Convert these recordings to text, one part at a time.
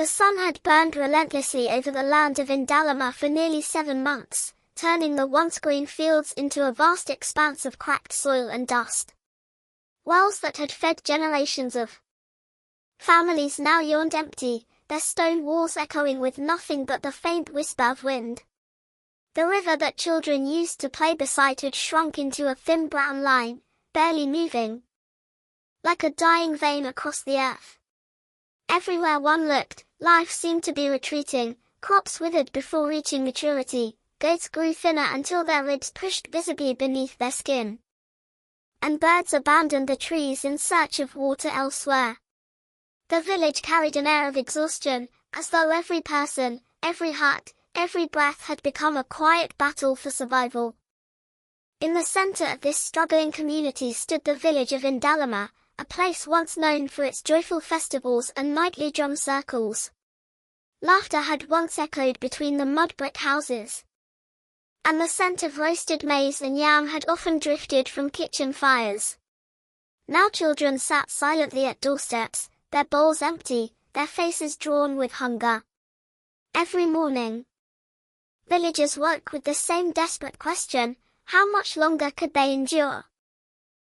The sun had burned relentlessly over the land of Indalama for nearly 7 months, turning the once green fields into a vast expanse of cracked soil and dust. Wells that had fed generations of families now yawned empty, their stone walls echoing with nothing but the faint whisper of wind. The river that children used to play beside had shrunk into a thin brown line, barely moving, like a dying vein across the earth. Everywhere one looked, life seemed to be retreating, crops withered before reaching maturity, goats grew thinner until their ribs pushed visibly beneath their skin, and birds abandoned the trees in search of water elsewhere. The village carried an air of exhaustion, as though every person, every hut, every breath had become a quiet battle for survival. In the center of this struggling community stood the village of Indalama, a place once known for its joyful festivals and nightly drum circles. Laughter had once echoed between the mud brick houses, and the scent of roasted maize and yam had often drifted from kitchen fires. Now children sat silently at doorsteps, their bowls empty, their faces drawn with hunger. Every morning, villagers woke with the same desperate question: how much longer could they endure?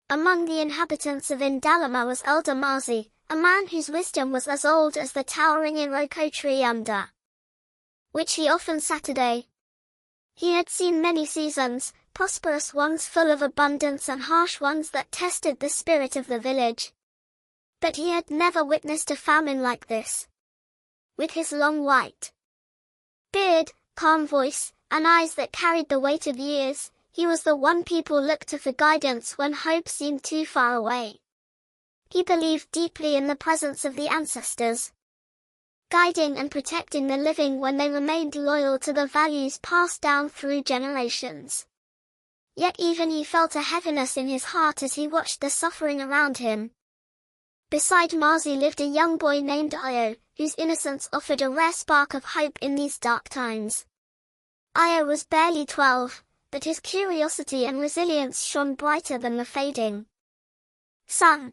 Among the inhabitants of Indalama was Elder Marzi, a man whose wisdom was as old as the towering Iroko tree under which he often Saturday. He had seen many seasons, prosperous ones full of abundance and harsh ones that tested the spirit of the village. But he had never witnessed a famine like this. With his long white beard, calm voice, and eyes that carried the weight of years, he was the one people looked to for guidance when hope seemed too far away. He believed deeply in the presence of the ancestors, guiding and protecting the living when they remained loyal to the values passed down through generations. Yet even he felt a heaviness in his heart as he watched the suffering around him. Beside Marzi lived a young boy named Io, whose innocence offered a rare spark of hope in these dark times. Io was barely 12, but his curiosity and resilience shone brighter than the fading sun.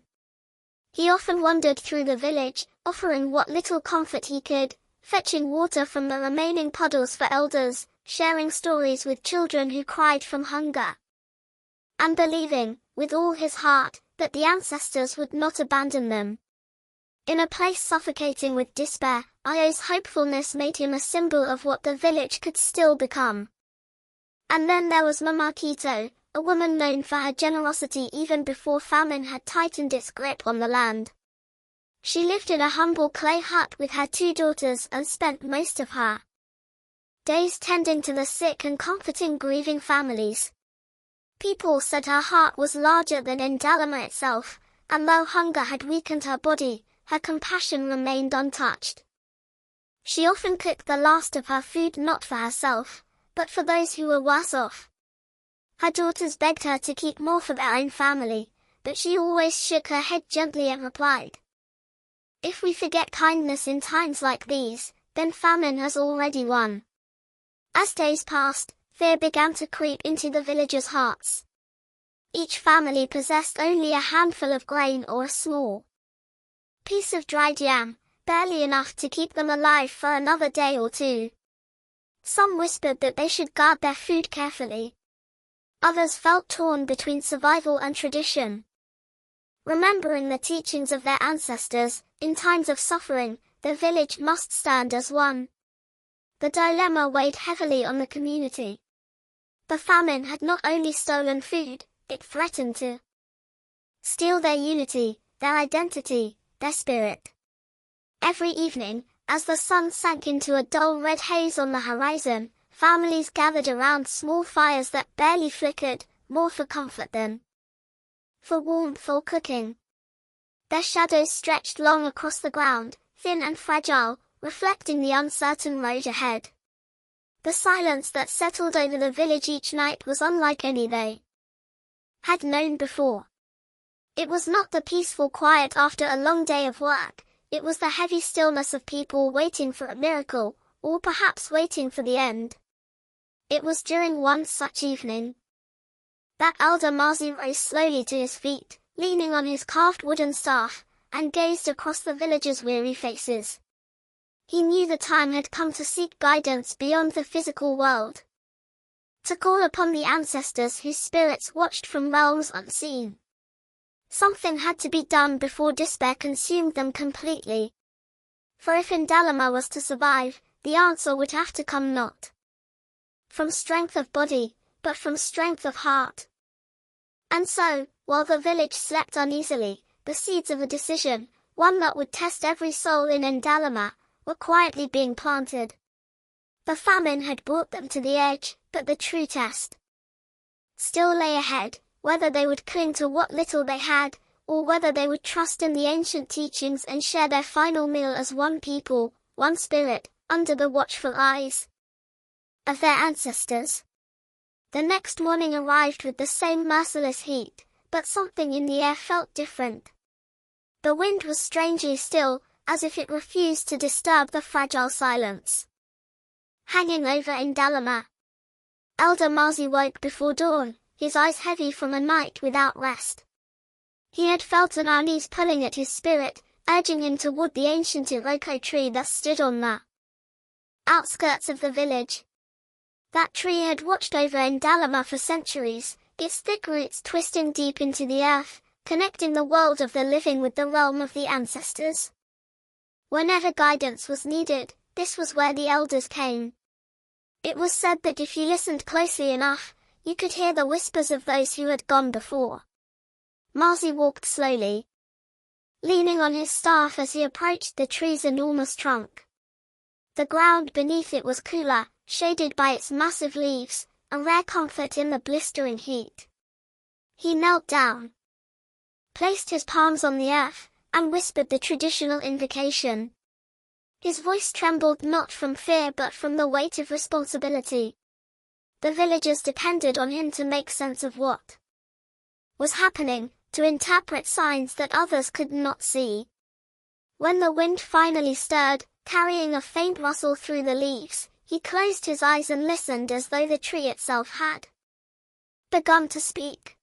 He often wandered through the village, offering what little comfort he could, fetching water from the remaining puddles for elders, sharing stories with children who cried from hunger, and believing, with all his heart, that the ancestors would not abandon them. In a place suffocating with despair, Io's hopefulness made him a symbol of what the village could still become. And then there was Mama Kito, a woman known for her generosity even before famine had tightened its grip on the land. She lived in a humble clay hut with her 2 daughters and spent most of her days tending to the sick and comforting grieving families. People said her heart was larger than Indalama itself, and though hunger had weakened her body, her compassion remained untouched. She often cooked the last of her food not for herself, but for those who were worse off. Her daughters begged her to keep more for their own family, but she always shook her head gently and replied, "If we forget kindness in times like these, then famine has already won." As days passed, fear began to creep into the villagers' hearts. Each family possessed only a handful of grain or a small piece of dried yam, barely enough to keep them alive for another day or 2. Some whispered that they should guard their food carefully. Others felt torn between survival and tradition. Remembering the teachings of their ancestors, in times of suffering, the village must stand as one. The dilemma weighed heavily on the community. The famine had not only stolen food, it threatened to steal their unity, their identity, their spirit. Every evening, as the sun sank into a dull red haze on the horizon, families gathered around small fires that barely flickered, more for comfort than for warmth or cooking. Their shadows stretched long across the ground, thin and fragile, reflecting the uncertain road ahead. The silence that settled over the village each night was unlike any they had known before. It was not the peaceful quiet after a long day of work, it was the heavy stillness of people waiting for a miracle, or perhaps waiting for the end. It was during one such evening that Elder Marzi rose slowly to his feet, leaning on his carved wooden staff, and gazed across the villagers' weary faces. He knew the time had come to seek guidance beyond the physical world, to call upon the ancestors whose spirits watched from realms unseen. Something had to be done before despair consumed them completely. For if Indalama was to survive, the answer would have to come not from strength of body, but from strength of heart. And so, while the village slept uneasily, the seeds of a decision, one that would test every soul in Indalama, were quietly being planted. The famine had brought them to the edge, but the true test still lay ahead, whether they would cling to what little they had, or whether they would trust in the ancient teachings and share their final meal as one people, one spirit, under the watchful eyes of their ancestors. The next morning arrived with the same merciless heat, but something in the air felt different. The wind was strangely still, as if it refused to disturb the fragile silence hanging over Indalama. Elder Marzi woke before dawn, his eyes heavy from a night without rest. He had felt an unease pulling at his spirit, urging him toward the ancient Iroko tree that stood on the outskirts of the village. That tree had watched over Indalama for centuries, its thick roots twisting deep into the earth, connecting the world of the living with the realm of the ancestors. Whenever guidance was needed, this was where the elders came. It was said that if you listened closely enough, you could hear the whispers of those who had gone before. Marzi walked slowly, leaning on his staff as he approached the tree's enormous trunk. The ground beneath it was cooler, shaded by its massive leaves, a rare comfort in the blistering heat. He knelt down, placed his palms on the earth, and whispered the traditional invocation. His voice trembled not from fear but from the weight of responsibility. The villagers depended on him to make sense of what was happening, to interpret signs that others could not see. When the wind finally stirred, carrying a faint rustle through the leaves, he closed his eyes and listened as though the tree itself had begun to speak.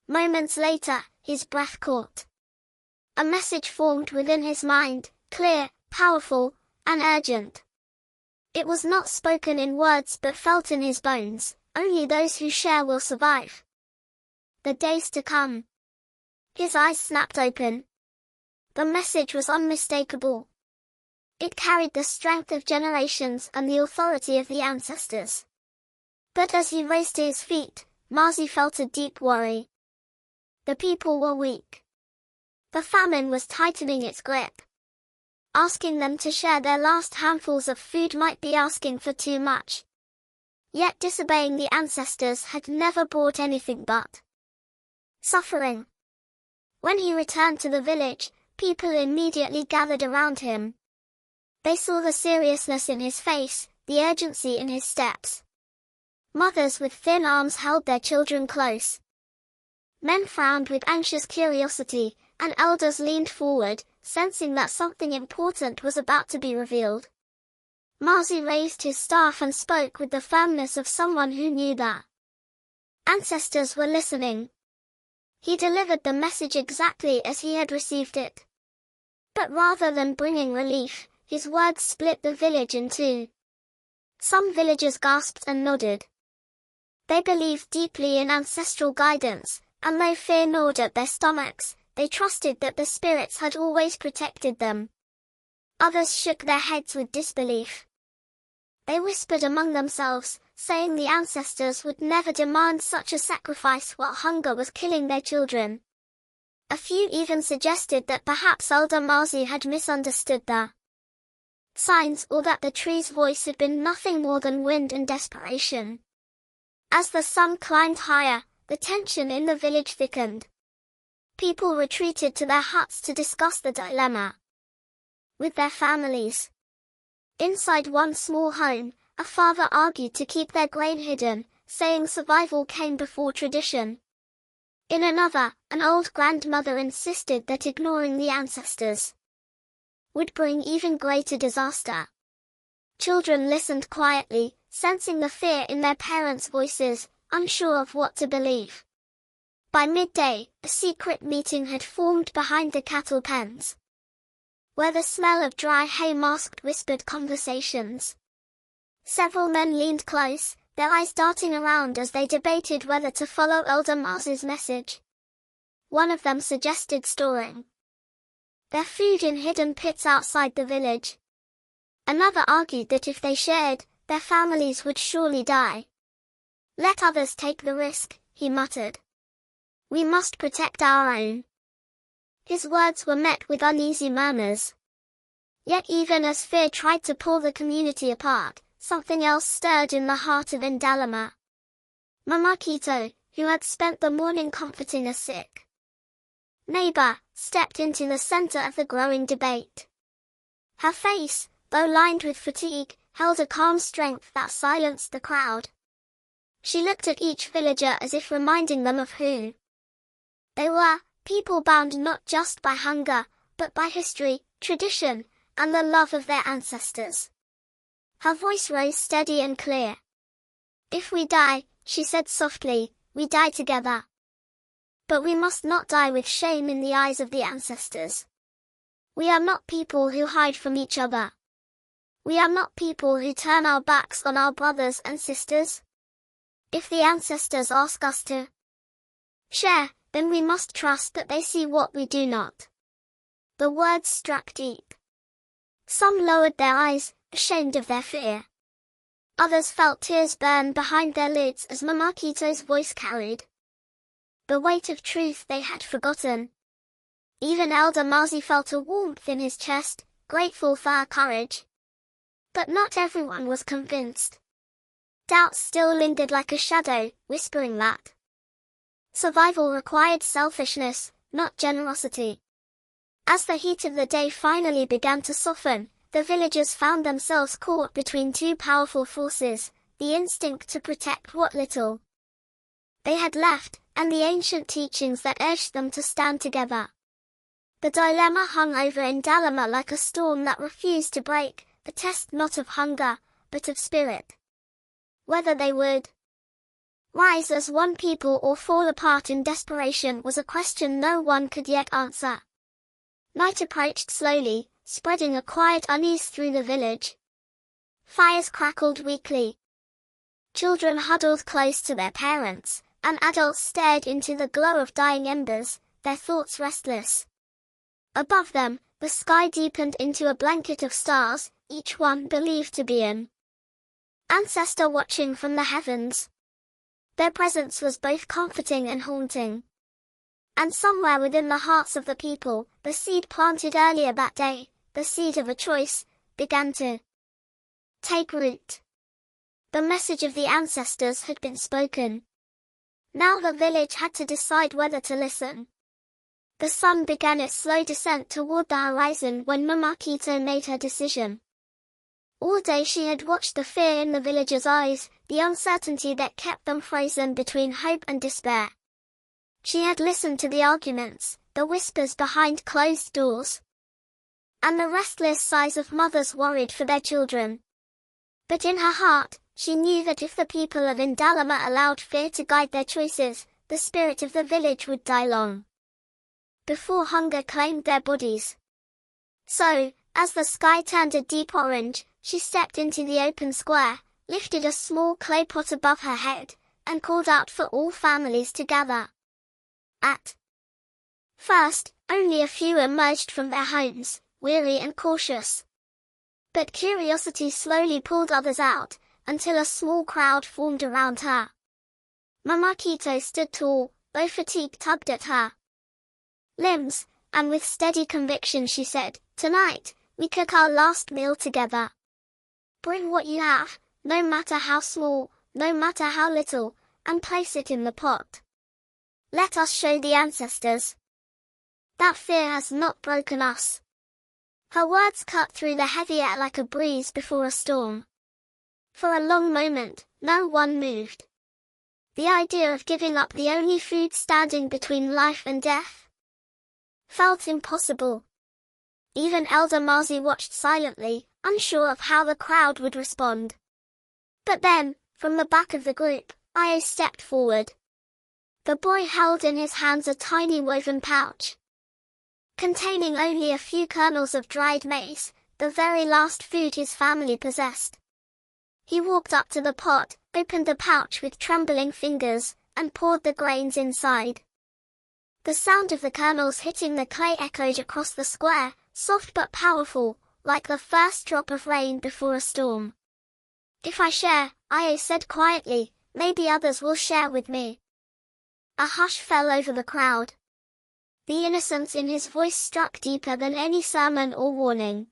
Moments later, his breath caught. A message formed within his mind, clear, powerful, and urgent. It was not spoken in words but felt in his bones. Only those who share will survive the days to come. His eyes snapped open. The message was unmistakable. It carried the strength of generations and the authority of the ancestors. But as he rose to his feet, Marzi felt a deep worry. The people were weak. The famine was tightening its grip. Asking them to share their last handfuls of food might be asking for too much. Yet disobeying the ancestors had never brought anything but suffering. When he returned to the village, people immediately gathered around him. They saw the seriousness in his face, the urgency in his steps. Mothers with thin arms held their children close. Men frowned with anxious curiosity, and elders leaned forward, sensing that something important was about to be revealed. Marzi raised his staff and spoke with the firmness of someone who knew that ancestors were listening. He delivered the message exactly as he had received it. But rather than bringing relief, his words split the village in two. Some villagers gasped and nodded. They believed deeply in ancestral guidance, and though fear gnawed at their stomachs, they trusted that the spirits had always protected them. Others shook their heads with disbelief. They whispered among themselves, saying the ancestors would never demand such a sacrifice while hunger was killing their children. A few even suggested that perhaps Elder Marzi had misunderstood the signs, or that the tree's voice had been nothing more than wind and desperation. As the sun climbed higher, the tension in the village thickened. People retreated to their huts to discuss the dilemma with their families. Inside one small home, a father argued to keep their grain hidden, saying survival came before tradition. In another, an old grandmother insisted that ignoring the ancestors would bring even greater disaster. Children listened quietly, sensing the fear in their parents' voices, unsure of what to believe. By midday, a secret meeting had formed behind the cattle pens. where the smell of dry hay masked whispered conversations. Several men leaned close, their eyes darting around as they debated whether to follow Elder Mars's message. One of them suggested storing their food in hidden pits outside the village. Another argued that if they shared, their families would surely die. "Let others take the risk," he muttered. "We must protect our own." His words were met with uneasy murmurs. Yet even as fear tried to pull the community apart, something else stirred in the heart of Indalama. Mamakito, who had spent the morning comforting a sick neighbor, stepped into the center of the growing debate. Her face, though lined with fatigue, held a calm strength that silenced the crowd. She looked at each villager as if reminding them of who they were, people bound not just by hunger, but by history, tradition, and the love of their ancestors. Her voice rose steady and clear. "If we die," she said softly, "we die together. But we must not die with shame in the eyes of the ancestors. We are not people who hide from each other. We are not people who turn our backs on our brothers and sisters. If the ancestors ask us to share, then we must trust that they see what we do not." The words struck deep. Some lowered their eyes, ashamed of their fear. Others felt tears burn behind their lids as Mamakito's voice carried the weight of truth they had forgotten. Even Elder Marzi felt a warmth in his chest, grateful for her courage. But not everyone was convinced. Doubt still lingered like a shadow, whispering that survival required selfishness, not generosity. As the heat of the day finally began to soften, the villagers found themselves caught between two powerful forces, the instinct to protect what little they had left, and the ancient teachings that urged them to stand together. The dilemma hung over Indalama like a storm that refused to break, the test not of hunger, but of spirit. Whether they would rise as one people or fall apart in desperation was a question no one could yet answer. Night approached slowly, spreading a quiet unease through the village. Fires crackled weakly. Children huddled close to their parents, and adults stared into the glow of dying embers, their thoughts restless. Above them, the sky deepened into a blanket of stars, each one believed to be an ancestor watching from the heavens. Their presence was both comforting and haunting. And somewhere within the hearts of the people, the seed planted earlier that day, the seed of a choice, began to take root. The message of the ancestors had been spoken. Now the village had to decide whether to listen. The sun began its slow descent toward the horizon when Mamakito made her decision. All day she had watched the fear in the villagers' eyes, the uncertainty that kept them frozen between hope and despair. She had listened to the arguments, the whispers behind closed doors, and the restless sighs of mothers worried for their children. But in her heart, she knew that if the people of Indalama allowed fear to guide their choices, the spirit of the village would die long before hunger claimed their bodies. So, as the sky turned a deep orange, she stepped into the open square, lifted a small clay pot above her head, and called out for all families to gather. At first, only a few emerged from their homes, weary and cautious. But curiosity slowly pulled others out, until a small crowd formed around her. Mamakito stood tall, though fatigue tugged at her limbs, and with steady conviction she said, "Tonight, we cook our last meal together. Bring what you have, no matter how small, no matter how little, and place it in the pot. Let us show the ancestors that fear has not broken us." Her words cut through the heavy air like a breeze before a storm. For a long moment, no one moved. The idea of giving up the only food standing between life and death felt impossible. Even Elder Marzi watched silently, unsure of how the crowd would respond. But then, from the back of the group, Io stepped forward. The boy held in his hands a tiny woven pouch. containing only a few kernels of dried maize, the very last food his family possessed. He walked up to the pot, opened the pouch with trembling fingers, and poured the grains inside. The sound of the kernels hitting the clay echoed across the square, soft but powerful, like the first drop of rain before a storm. "If I share," Io said quietly, "maybe others will share with me." A hush fell over the crowd. The innocence in his voice struck deeper than any sermon or warning.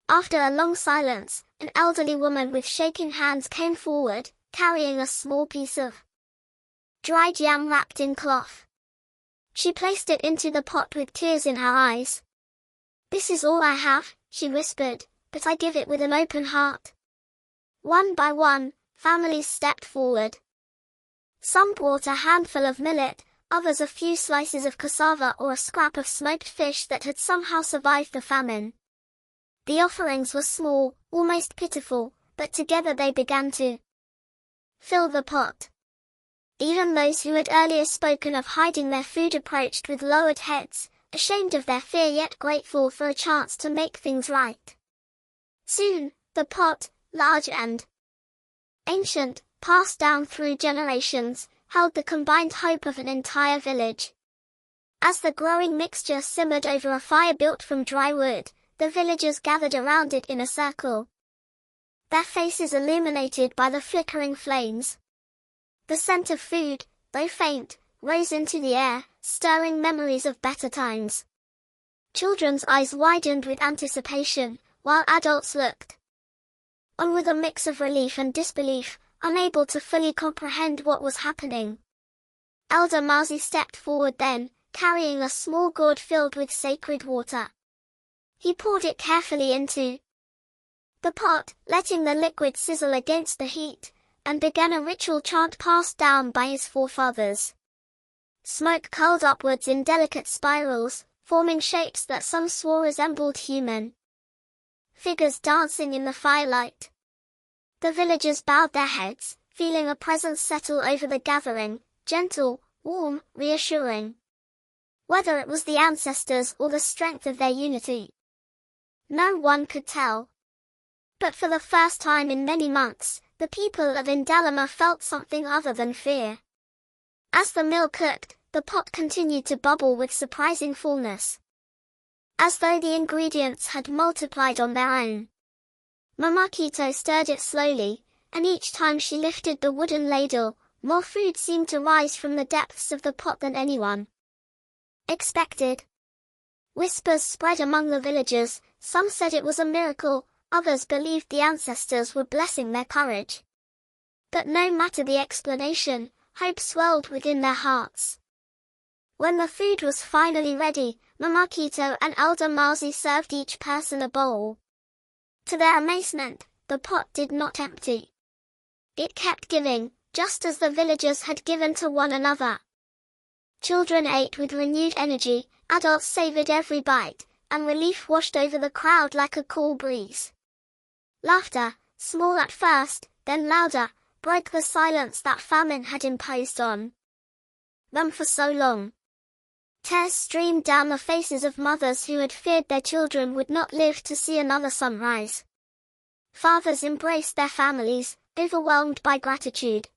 After a long silence, an elderly woman with shaking hands came forward, carrying a small piece of dried yam wrapped in cloth. She placed it into the pot with tears in her eyes. "This is all I have," she whispered, "but I give it with an open heart." One by one, families stepped forward. Some brought a handful of millet, others a few slices of cassava or a scrap of smoked fish that had somehow survived the famine. The offerings were small, almost pitiful, but together they began to fill the pot. Even those who had earlier spoken of hiding their food approached with lowered heads, ashamed of their fear yet grateful for a chance to make things right. Soon, the pot, large and ancient, passed down through generations, held the combined hope of an entire village. As the growing mixture simmered over a fire built from dry wood, the villagers gathered around it in a circle, their faces illuminated by the flickering flames. The scent of food, though faint, rose into the air, stirring memories of better times. Children's eyes widened with anticipation, while adults looked on with a mix of relief and disbelief, unable to fully comprehend what was happening. Elder Marzi stepped forward then, carrying a small gourd filled with sacred water. He poured it carefully into the pot, letting the liquid sizzle against the heat, and began a ritual chant passed down by his forefathers. Smoke curled upwards in delicate spirals, forming shapes that some swore resembled human figures dancing in the firelight. The villagers bowed their heads, feeling a presence settle over the gathering, gentle, warm, reassuring. Whether it was the ancestors or the strength of their unity, no one could tell. But for the first time in many months, the people of Indalama felt something other than fear. As the meal cooked, the pot continued to bubble with surprising fullness, as though the ingredients had multiplied on their own. Mamakito stirred it slowly, and each time she lifted the wooden ladle, more food seemed to rise from the depths of the pot than anyone expected. Whispers spread among the villagers, some said it was a miracle, others believed the ancestors were blessing their courage. But no matter the explanation, hope swelled within their hearts. When the food was finally ready, Mamakito and Elder Marzi served each person a bowl. To their amazement, the pot did not empty. It kept giving, just as the villagers had given to one another. Children ate with renewed energy, adults savored every bite, and relief washed over the crowd like a cool breeze. Laughter, small at first, then louder, broke the silence that famine had imposed on them for so long. Tears streamed down the faces of mothers who had feared their children would not live to see another sunrise. Fathers embraced their families, overwhelmed by gratitude.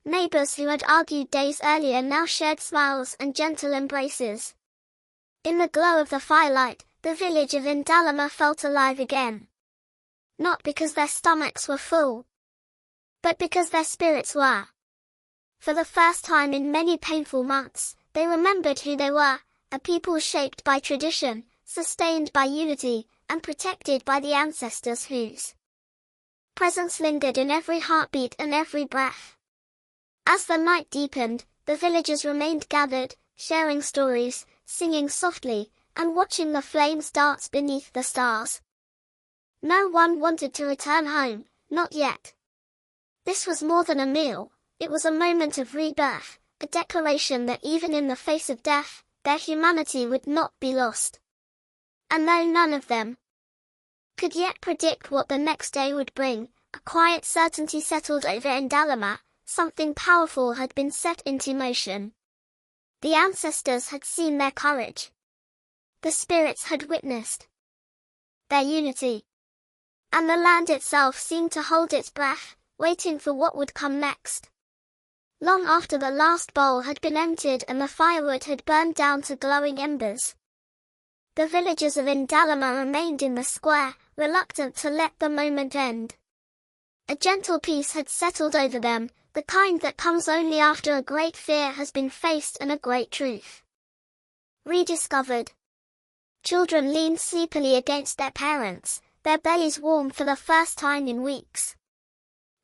Neighbors who had argued days earlier now shared smiles and gentle embraces. In the glow of the firelight, the village of Indalama felt alive again. Not because their stomachs were full, but because their spirits were. For the first time in many painful months, they remembered who they were, a people shaped by tradition, sustained by unity, and protected by the ancestors whose presence lingered in every heartbeat and every breath. As the night deepened, the villagers remained gathered, sharing stories, singing softly, and watching the flames dance beneath the stars. No one wanted to return home, not yet. This was more than a meal, it was a moment of rebirth, a declaration that even in the face of death, their humanity would not be lost. And though none of them could yet predict what the next day would bring, a quiet certainty settled over Indalama. Something powerful had been set into motion. The ancestors had seen their courage. The spirits had witnessed their unity, and the land itself seemed to hold its breath, waiting for what would come next. Long after the last bowl had been emptied and the firewood had burned down to glowing embers, the villagers of Indalama remained in the square, reluctant to let the moment end. A gentle peace had settled over them, the kind that comes only after a great fear has been faced and a great truth rediscovered. Children leaned sleepily against their parents, their bellies warm for the first time in weeks.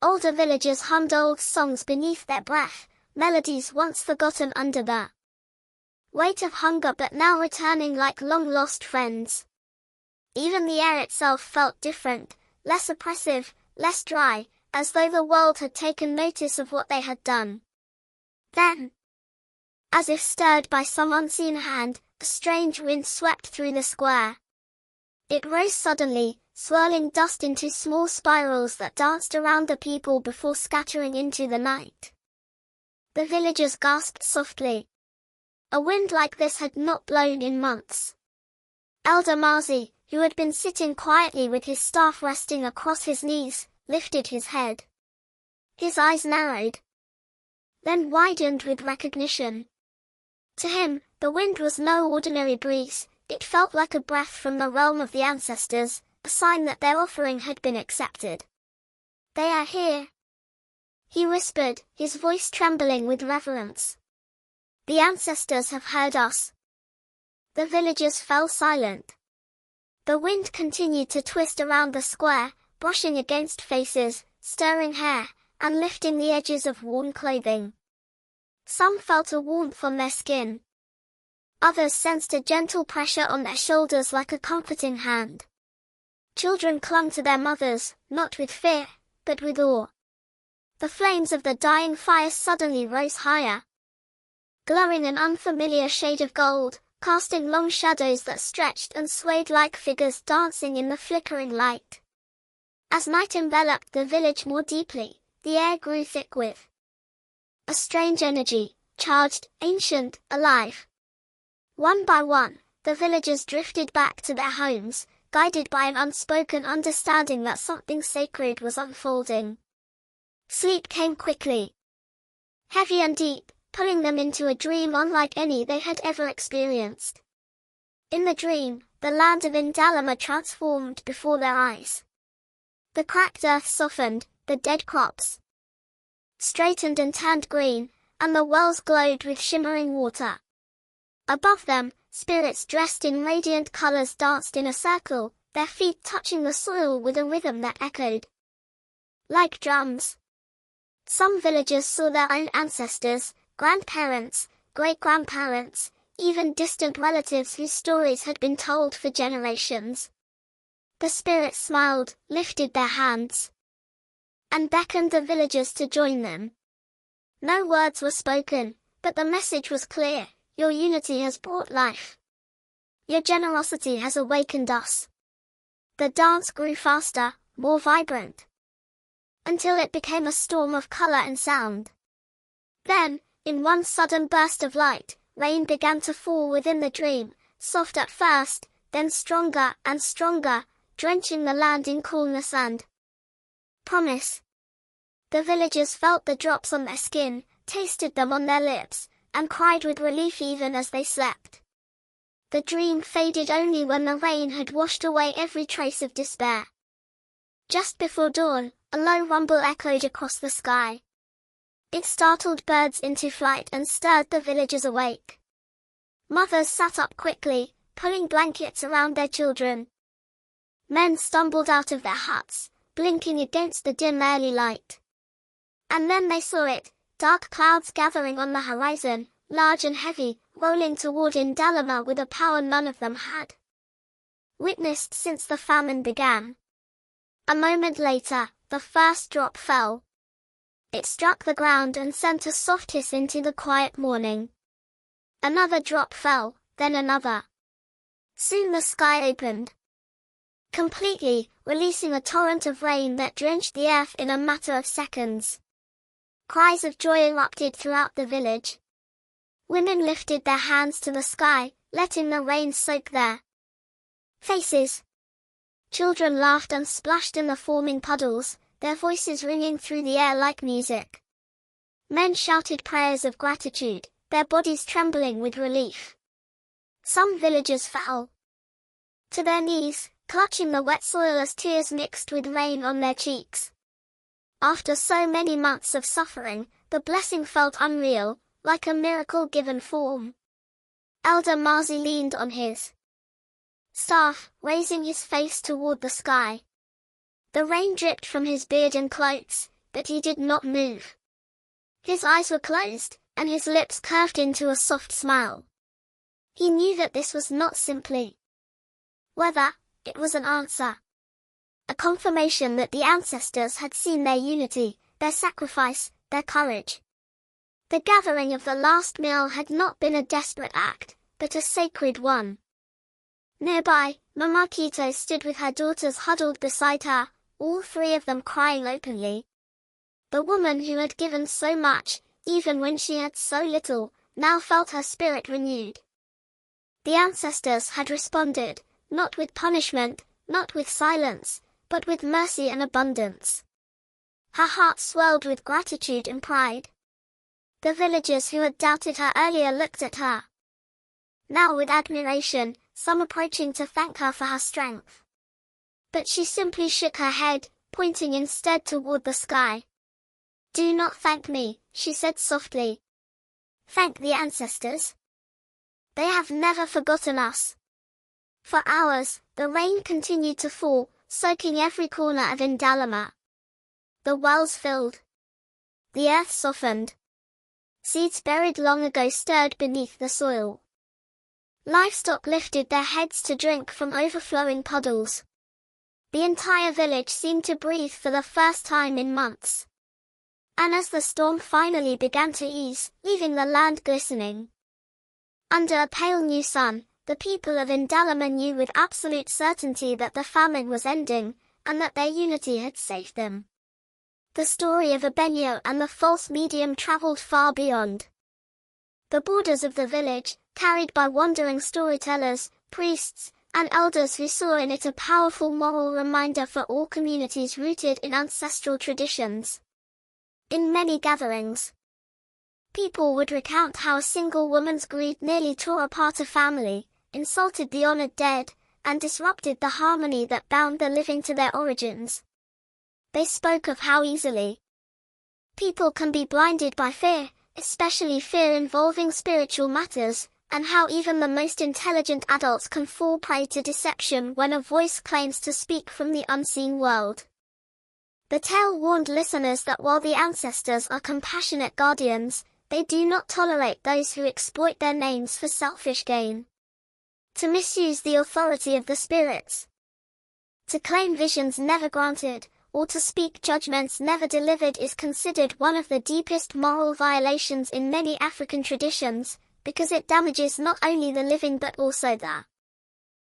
Older villagers hummed old songs beneath their breath, melodies once forgotten under the weight of hunger but now returning like long-lost friends. Even the air itself felt different, less oppressive, less dry, as though the world had taken notice of what they had done. Then, as if stirred by some unseen hand, a strange wind swept through the square. It rose suddenly, swirling dust into small spirals that danced around the people before scattering into the night. The villagers gasped softly. A wind like this had not blown in months. Elder Marzi, who had been sitting quietly with his staff resting across his knees, lifted his head. His eyes narrowed, then widened with recognition. To him, the wind was no ordinary breeze, it felt like a breath from the realm of the ancestors, a sign that their offering had been accepted. "They are here," he whispered, his voice trembling with reverence. "The ancestors have heard us." The villagers fell silent. The wind continued to twist around the square, brushing against faces, stirring hair, and lifting the edges of worn clothing. Some felt a warmth on their skin. Others sensed a gentle pressure on their shoulders like a comforting hand. Children clung to their mothers, not with fear, but with awe. The flames of the dying fire suddenly rose higher, glowing an unfamiliar shade of gold, casting long shadows that stretched and swayed like figures dancing in the flickering light. As night enveloped the village more deeply, the air grew thick with a strange energy, charged, ancient, alive. One by one, the villagers drifted back to their homes, guided by an unspoken understanding that something sacred was unfolding. Sleep came quickly, heavy and deep, pulling them into a dream unlike any they had ever experienced. In the dream, the land of Indalama transformed before their eyes. The cracked earth softened, the dead crops straightened and turned green, and the wells glowed with shimmering water. Above them, spirits dressed in radiant colors danced in a circle, their feet touching the soil with a rhythm that echoed like drums. Some villagers saw their own ancestors, grandparents, great-grandparents, even distant relatives whose stories had been told for generations. The spirits smiled, lifted their hands, and beckoned the villagers to join them. No words were spoken, but the message was clear: your unity has brought life. Your generosity has awakened us. The dance grew faster, more vibrant, until it became a storm of color and sound. Then, in one sudden burst of light, rain began to fall within the dream, soft at first, then stronger and stronger, drenching the land in coolness and promise. The villagers felt the drops on their skin, tasted them on their lips, and cried with relief even as they slept. The dream faded only when the rain had washed away every trace of despair. Just before dawn, a low rumble echoed across the sky. It startled birds into flight and stirred the villagers awake. Mothers sat up quickly, pulling blankets around their children. Men stumbled out of their huts, blinking against the dim early light. And then they saw it, dark clouds gathering on the horizon, large and heavy, rolling toward Indalama with a power none of them had witnessed since the famine began. A moment later, the first drop fell. It struck the ground and sent a soft hiss into the quiet morning. Another drop fell, then another. Soon the sky opened completely, releasing a torrent of rain that drenched the earth in a matter of seconds. Cries of joy erupted throughout the village. Women lifted their hands to the sky, letting the rain soak their faces. Children laughed and splashed in the forming puddles, their voices ringing through the air like music. Men shouted prayers of gratitude, their bodies trembling with relief. Some villagers fell to their knees, clutching the wet soil as tears mixed with rain on their cheeks. After so many months of suffering, the blessing felt unreal, like a miracle given form. Elder Marzi leaned on his staff, raising his face toward the sky. The rain dripped from his beard and clothes, but he did not move. His eyes were closed, and his lips curved into a soft smile. He knew that this was not simply weather, it was an answer. A confirmation that the ancestors had seen their unity, their sacrifice, their courage. The gathering of the last meal had not been a desperate act, but a sacred one. Nearby, Mamakito stood with her daughters huddled beside her, all three of them crying openly. The woman who had given so much, even when she had so little, now felt her spirit renewed. The ancestors had responded, not with punishment, not with silence, but with mercy and abundance. Her heart swelled with gratitude and pride. The villagers who had doubted her earlier looked at her now with admiration, some approaching to thank her for her strength. But she simply shook her head, pointing instead toward the sky. "Do not thank me," she said softly. "Thank the ancestors. They have never forgotten us." For hours, the rain continued to fall, soaking every corner of Indalama. The wells filled. The earth softened. Seeds buried long ago stirred beneath the soil. Livestock lifted their heads to drink from overflowing puddles. The entire village seemed to breathe for the first time in months. And as the storm finally began to ease, leaving the land glistening under a pale new sun, the people of Indalama knew with absolute certainty that the famine was ending, and that their unity had saved them. The story of Abenyo and the false medium traveled far beyond the borders of the village, carried by wandering storytellers, priests, and elders who saw in it a powerful moral reminder for all communities rooted in ancestral traditions. In many gatherings, people would recount how a single woman's greed nearly tore apart a family, insulted the honored dead, and disrupted the harmony that bound the living to their origins. They spoke of how easily people can be blinded by fear, especially fear involving spiritual matters, and how even the most intelligent adults can fall prey to deception when a voice claims to speak from the unseen world. The tale warned listeners that while the ancestors are compassionate guardians, they do not tolerate those who exploit their names for selfish gain. To misuse the authority of the spirits, to claim visions never granted, or to speak judgments never delivered is considered one of the deepest moral violations in many African traditions, because it damages not only the living but also the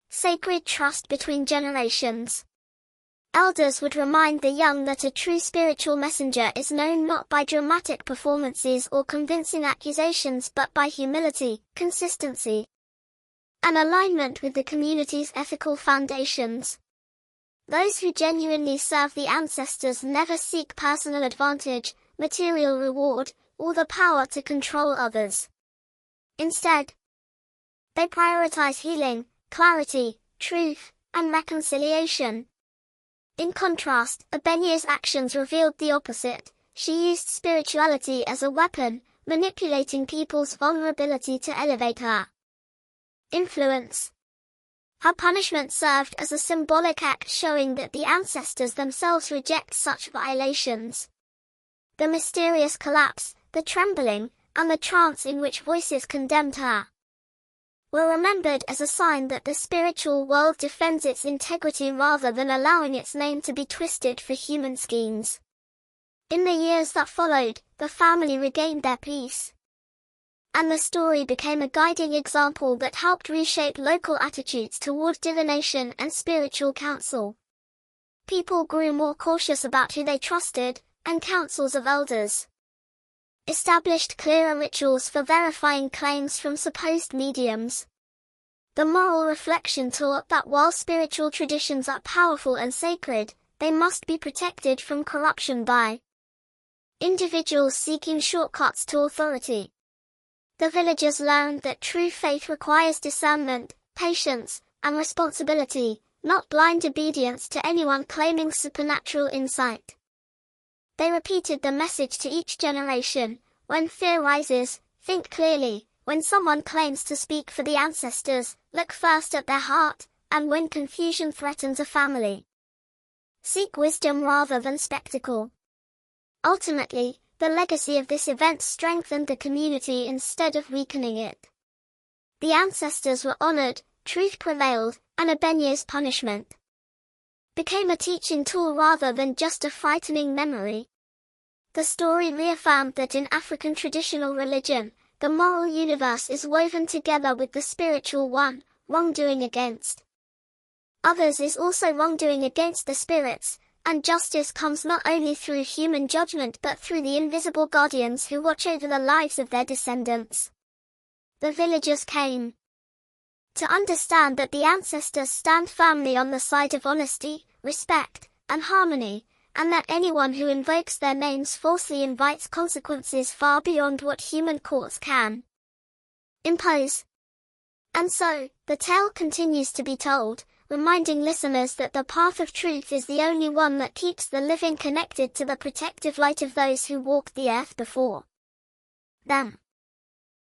sacred trust between generations. Elders would remind the young that a true spiritual messenger is known not by dramatic performances or convincing accusations but by humility, consistency, and alignment with the community's ethical foundations. Those who genuinely serve the ancestors never seek personal advantage, material reward, or the power to control others. Instead, they prioritize healing, clarity, truth, and reconciliation. In contrast, Abenyo's actions revealed the opposite. She used spirituality as a weapon, manipulating people's vulnerability to elevate her influence. Her punishment served as a symbolic act showing that the ancestors themselves reject such violations. The mysterious collapse, the trembling, and the trance in which voices condemned her were remembered as a sign that the spiritual world defends its integrity rather than allowing its name to be twisted for human schemes. In the years that followed, the family regained their peace, and the story became a guiding example that helped reshape local attitudes toward divination and spiritual counsel. People grew more cautious about who they trusted, and councils of elders established clearer rituals for verifying claims from supposed mediums. The moral reflection taught that while spiritual traditions are powerful and sacred, they must be protected from corruption by individuals seeking shortcuts to authority. The villagers learned that true faith requires discernment, patience, and responsibility, not blind obedience to anyone claiming supernatural insight. They repeated the message to each generation: when fear rises, think clearly; when someone claims to speak for the ancestors, look first at their heart; and when confusion threatens a family, seek wisdom rather than spectacle. Ultimately, the legacy of this event strengthened the community instead of weakening it. The ancestors were honored, truth prevailed, and Abenye's punishment became a teaching tool rather than just a frightening memory. The story reaffirmed that in African traditional religion, the moral universe is woven together with the spiritual one. Wrongdoing against others is also wrongdoing against the spirits, and justice comes not only through human judgment but through the invisible guardians who watch over the lives of their descendants. The villagers came to understand that the ancestors stand firmly on the side of honesty, respect, and harmony, and that anyone who invokes their names falsely invites consequences far beyond what human courts can impose. And so, the tale continues to be told, reminding listeners that the path of truth is the only one that keeps the living connected to the protective light of those who walked the earth before them.